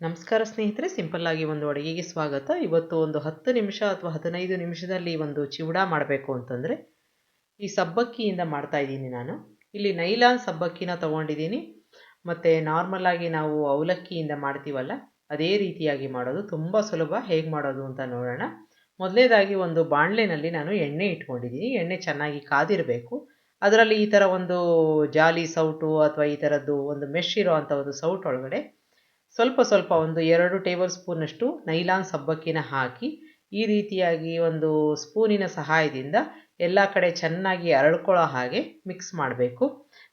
ನಮಸ್ಕಾರ ಸ್ನೇಹಿತರೆ, ಸಿಂಪಲ್ ಆಗಿ ಒಂದು ಅಡುಗೆಗೆ ಸ್ವಾಗತ. ಇವತ್ತು ಒಂದು 10 ನಿಮಿಷ ಅಥವಾ 15 ನಿಮಿಷದಲ್ಲಿ ಒಂದು ಚಿವಡಾ ಮಾಡಬೇಕು ಅಂತಂದರೆ ಈ ಸಬ್ಬಕ್ಕಿಯಿಂದ ಮಾಡ್ತಾ ಇದ್ದೀನಿ. ನಾನು ಇಲ್ಲಿ ನೈಲಾನ್ ಸಬ್ಬಕ್ಕಿನ ತೊಗೊಂಡಿದ್ದೀನಿ. ಮತ್ತು ನಾರ್ಮಲ್ ಆಗಿ ನಾವು ಅವಲಕ್ಕಿಯಿಂದ ಮಾಡ್ತೀವಲ್ಲ ಅದೇ ರೀತಿಯಾಗಿ ಮಾಡೋದು, ತುಂಬ ಸುಲಭ. ಹೇಗೆ ಮಾಡೋದು ಅಂತ ನೋಡೋಣ. ಮೊದಲನೇದಾಗಿ ಒಂದು ಬಾಣಲೆನಲ್ಲಿ ನಾನು ಎಣ್ಣೆ ಇಟ್ಕೊಂಡಿದ್ದೀನಿ. ಎಣ್ಣೆ ಚೆನ್ನಾಗಿ ಕಾದಿರಬೇಕು. ಅದರಲ್ಲಿ ಈ ಥರ ಒಂದು ಜಾಲಿ ಸೌಟು ಅಥವಾ ಈ ಥರದ್ದು ಒಂದು ಮೆಶ್ ಇರೋ ಅಂಥ ಒಂದು ಸೌಟ್ ಒಳಗಡೆ ಸ್ವಲ್ಪ ಸ್ವಲ್ಪ ಒಂದು 2 ಟೇಬಲ್ ಸ್ಪೂನಷ್ಟು ನೈಲಾನ್ ಸಬ್ಬಕ್ಕಿನ ಹಾಕಿ ಈ ರೀತಿಯಾಗಿ ಒಂದು ಸ್ಪೂನಿನ ಸಹಾಯದಿಂದ ಎಲ್ಲ ಕಡೆ ಚೆನ್ನಾಗಿ ಅರಳ್ಕೊಳ್ಳೋ ಹಾಗೆ ಮಿಕ್ಸ್ ಮಾಡಬೇಕು.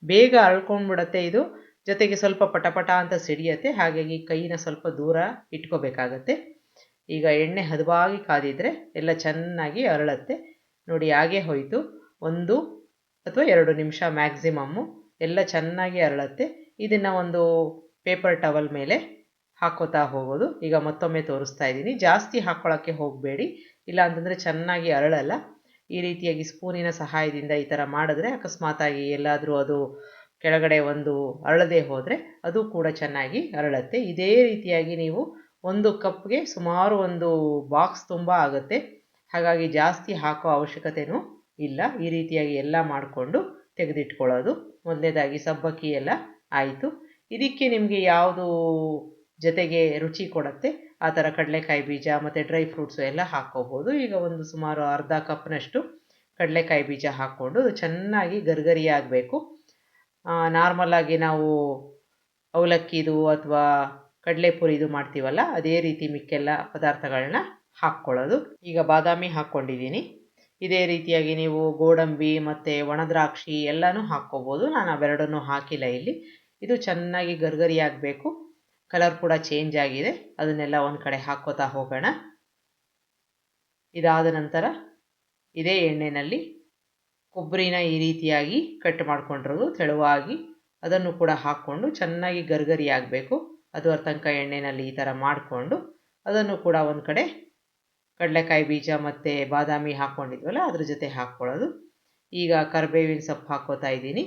ಬೇಗ ಅರಳ್ಕೊಂಡ್ಬಿಡತ್ತೆ ಇದು, ಜೊತೆಗೆ ಸ್ವಲ್ಪ ಪಟಪಟ ಅಂತ ಸಿಡಿಯತ್ತೆ. ಹಾಗಾಗಿ ಕೈನ ಸ್ವಲ್ಪ ದೂರ ಇಟ್ಕೋಬೇಕಾಗತ್ತೆ. ಈಗ ಎಣ್ಣೆ ಹದವಾಗಿ ಕಾದಿದ್ರೆ ಎಲ್ಲ ಚೆನ್ನಾಗಿ ಅರಳತ್ತೆ ನೋಡಿ. ಹಾಗೆ ಹೋಯಿತು. 1 ಅಥವಾ 2 ನಿಮಿಷ ಮ್ಯಾಕ್ಸಿಮಮ್ಮು ಎಲ್ಲ ಚೆನ್ನಾಗಿ ಅರಳತ್ತೆ. ಇದನ್ನು ಒಂದು ಪೇಪರ್ ಟವಲ್ ಮೇಲೆ ಹಾಕೋತಾ ಹೋಗೋದು. ಈಗ ಮತ್ತೊಮ್ಮೆ ತೋರಿಸ್ತಾ ಇದ್ದೀನಿ. ಜಾಸ್ತಿ ಹಾಕ್ಕೊಳ್ಳೋಕ್ಕೆ ಹೋಗಬೇಡಿ, ಇಲ್ಲ ಅಂತಂದರೆ ಚೆನ್ನಾಗಿ ಅರಳಲ್ಲ. ಈ ರೀತಿಯಾಗಿ ಸ್ಪೂನಿನ ಸಹಾಯದಿಂದ ಈ ಥರ ಮಾಡಿದ್ರೆ ಅಕಸ್ಮಾತಾಗಿ ಎಲ್ಲಾದರೂ ಅದು ಕೆಳಗಡೆ ಒಂದು ಅರಳದೆ ಹೋದರೆ ಅದು ಕೂಡ ಚೆನ್ನಾಗಿ ಅರಳತ್ತೆ. ಇದೇ ರೀತಿಯಾಗಿ ನೀವು 1 ಕಪ್ಗೆ ಸುಮಾರು ಒಂದು ಬಾಕ್ಸ್ ತುಂಬ ಆಗುತ್ತೆ. ಹಾಗಾಗಿ ಜಾಸ್ತಿ ಹಾಕೋ ಅವಶ್ಯಕತೆಯೂ ಇಲ್ಲ. ಈ ರೀತಿಯಾಗಿ ಎಲ್ಲ ಮಾಡಿಕೊಂಡು ತೆಗೆದಿಟ್ಕೊಳ್ಳೋದು. ಮೊದಲನೇದಾಗಿ ಸಬ್ಬಕ್ಕಿ ಎಲ್ಲ ಆಯಿತು. ಇದಕ್ಕೆ ನಿಮಗೆ ಯಾವುದು ಜೊತೆಗೆ ರುಚಿ ಕೊಡುತ್ತೆ ಆ ಥರ ಕಡಲೆಕಾಯಿ ಬೀಜ ಮತ್ತು ಡ್ರೈ ಫ್ರೂಟ್ಸು ಎಲ್ಲ ಹಾಕ್ಕೋಬೋದು. ಈಗ ಒಂದು ಸುಮಾರು ಅರ್ಧ ಕಪ್ನಷ್ಟು ಕಡಲೆಕಾಯಿ ಬೀಜ ಹಾಕ್ಕೊಂಡು ಚೆನ್ನಾಗಿ ಗರ್ಗರಿ ಆಗಬೇಕು. ನಾರ್ಮಲಾಗಿ ನಾವು ಅವಲಕ್ಕಿದು ಅಥವಾ ಕಡಲೆಪುರಿದು ಮಾಡ್ತೀವಲ್ಲ ಅದೇ ರೀತಿ ಮಿಕ್ಕೆಲ್ಲ ಪದಾರ್ಥಗಳನ್ನ ಹಾಕ್ಕೊಳ್ಳೋದು. ಈಗ ಬಾದಾಮಿ ಹಾಕ್ಕೊಂಡಿದ್ದೀನಿ. ಇದೇ ರೀತಿಯಾಗಿ ನೀವು ಗೋಡಂಬಿ ಮತ್ತು ಒಣದ್ರಾಕ್ಷಿ ಎಲ್ಲನೂ ಹಾಕ್ಕೋಬೋದು. ನಾನು ಅವೆರಡನ್ನೂ ಹಾಕಿಲ್ಲ ಇಲ್ಲಿ. ಇದು ಚೆನ್ನಾಗಿ ಗರ್ಗರಿ ಆಗಬೇಕು. ಕಲರ್ ಕೂಡ ಚೇಂಜ್ ಆಗಿದೆ. ಅದನ್ನೆಲ್ಲ ಒಂದು ಕಡೆ ಹಾಕ್ಕೋತಾ ಹೋಗೋಣ. ಇದಾದ ನಂತರ ಇದೇ ಎಣ್ಣೆಯಲ್ಲಿ ಕೊಬ್ಬರಿನ ಈ ರೀತಿಯಾಗಿ ಕಟ್ ಮಾಡ್ಕೊಂಡಿರೋದು ತೆಳುವಾಗಿ ಅದನ್ನು ಕೂಡ ಹಾಕ್ಕೊಂಡು ಚೆನ್ನಾಗಿ ಗರ್ಗರಿ ಆಗಬೇಕು. ಅದರ ತನಕ ಎಣ್ಣೆಯಲ್ಲಿ ಈ ಥರ ಮಾಡಿಕೊಂಡು ಅದನ್ನು ಕೂಡ ಒಂದು ಕಡೆ ಕಡಲೆಕಾಯಿ ಬೀಜ ಮತ್ತು ಬಾದಾಮಿ ಹಾಕ್ಕೊಂಡಿದ್ವಲ್ಲ ಅದ್ರ ಜೊತೆ ಹಾಕ್ಕೊಳ್ಳೋದು. ಈಗ ಕರಿಬೇವಿನ ಸೊಪ್ಪು ಹಾಕ್ಕೋತಾ ಇದ್ದೀನಿ.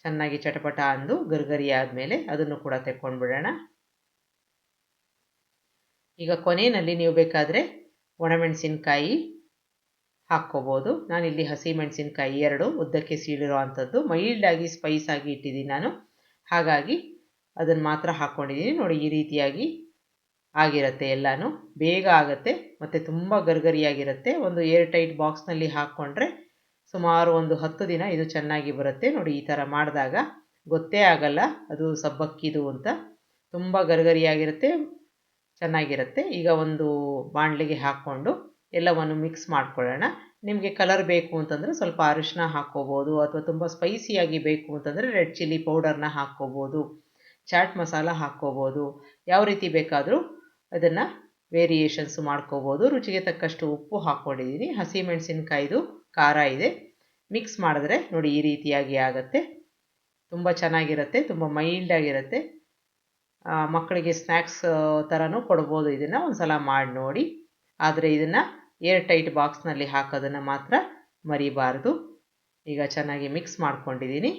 ಚೆನ್ನಾಗಿ ಚಟಪಟ ಅಂದು ಗರ್ಗರಿ ಆದಮೇಲೆ ಅದನ್ನು ಕೂಡ ತೆಕ್ಕೊಂಡ್ಬಿಡೋಣ. ಈಗ ಕೊನೆಯಲ್ಲಿ ನೀವು ಬೇಕಾದರೆ ಒಣಮೆಣಸಿನ್ಕಾಯಿ ಹಾಕ್ಕೋಬೋದು. ನಾನಿಲ್ಲಿ ಹಸಿಮೆಣಸಿನ್ಕಾಯಿ 2 ಉದ್ದಕ್ಕೆ ಸೀಳಿರೋ ಅಂಥದ್ದು ಮೈಲ್ಡಾಗಿ ಸ್ಪೈಸಾಗಿ ಇಟ್ಟಿದ್ದೀನಿ ನಾನು. ಹಾಗಾಗಿ ಅದನ್ನು ಮಾತ್ರ ಹಾಕ್ಕೊಂಡಿದ್ದೀನಿ ನೋಡಿ. ಈ ರೀತಿಯಾಗಿ ಆಗಿರುತ್ತೆ. ಎಲ್ಲನೂ ಬೇಗ ಆಗುತ್ತೆ ಮತ್ತು ತುಂಬ ಗರ್ಗರಿಯಾಗಿರುತ್ತೆ. ಒಂದು ಏರ್ ಟೈಟ್ ಬಾಕ್ಸ್ನಲ್ಲಿ ಹಾಕ್ಕೊಂಡ್ರೆ ಸುಮಾರು ಒಂದು 10 ದಿನ ಇದು ಚೆನ್ನಾಗಿ ಬರುತ್ತೆ ನೋಡಿ. ಈ ಥರ ಮಾಡಿದಾಗ ಗೊತ್ತೇ ಆಗಲ್ಲ ಅದು ಸಬ್ಬಕ್ಕಿದು ಅಂತ. ತುಂಬ ಗರ್ಗರಿಯಾಗಿರುತ್ತೆ, ಚೆನ್ನಾಗಿರುತ್ತೆ. ಈಗ ಒಂದು ಬಾಣಲೆಗೆ ಹಾಕ್ಕೊಂಡು ಎಲ್ಲವನ್ನು ಮಿಕ್ಸ್ ಮಾಡ್ಕೊಳ್ಳೋಣ. ನಿಮಗೆ ಕಲರ್ ಬೇಕು ಅಂತಂದರೆ ಸ್ವಲ್ಪ ಅರಿಶಿನ ಹಾಕ್ಕೋಬೋದು, ಅಥವಾ ತುಂಬ ಸ್ಪೈಸಿಯಾಗಿ ಬೇಕು ಅಂತಂದರೆ ರೆಡ್ ಚಿಲ್ಲಿ ಪೌಡರ್ನ ಹಾಕ್ಕೋಬೋದು, ಚಾಟ್ ಮಸಾಲ ಹಾಕ್ಕೋಬೋದು. ಯಾವ ರೀತಿ ಬೇಕಾದರೂ ಅದನ್ನು ವೇರಿಯೇಷನ್ಸು ಮಾಡ್ಕೋಬೋದು. ರುಚಿಗೆ ತಕ್ಕಷ್ಟು ಉಪ್ಪು ಹಾಕ್ಕೊಂಡಿದ್ದೀನಿ. ಹಸಿಮೆಣಸಿನ್ಕಾಯಿದು ಖಾರ ಇದೆ. ಮಿಕ್ಸ್ ಮಾಡಿದ್ರೆ ನೋಡಿ ಈ ರೀತಿಯಾಗಿ ಆಗುತ್ತೆ. ತುಂಬ ಚೆನ್ನಾಗಿರುತ್ತೆ, ತುಂಬ ಮೈಲ್ಡಾಗಿರುತ್ತೆ. ಮಕ್ಕಳಿಗೆ ಸ್ನ್ಯಾಕ್ಸ್ ಥರನೂ ಕೊಡ್ಬೋದು. ಇದನ್ನು ಒಂದು ಸಲ ಮಾಡಿ ನೋಡಿ. ಆದರೆ ಇದನ್ನು ಏರ್ ಟೈಟ್ ಬಾಕ್ಸ್ನಲ್ಲಿ ಹಾಕೋದನ್ನು ಮಾತ್ರ ಮರಿಬಾರ್ದು. ಈಗ ಚೆನ್ನಾಗಿ ಮಿಕ್ಸ್ ಮಾಡ್ಕೊಂಡಿದ್ದೀನಿ.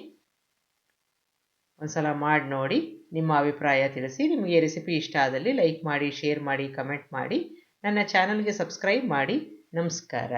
ಒಂದು ಸಲ ಮಾಡಿ ನೋಡಿ, ನಿಮ್ಮ ಅಭಿಪ್ರಾಯ ತಿಳಿಸಿ. ನಿಮಗೆ ರೆಸಿಪಿ ಇಷ್ಟ ಆದಲ್ಲಿ ಲೈಕ್ ಮಾಡಿ, ಶೇರ್ ಮಾಡಿ, ಕಮೆಂಟ್ ಮಾಡಿ. ನನ್ನ ಚಾನಲ್ಗೆ ಸಬ್ಸ್ಕ್ರೈಬ್ ಮಾಡಿ. ನಮಸ್ಕಾರ.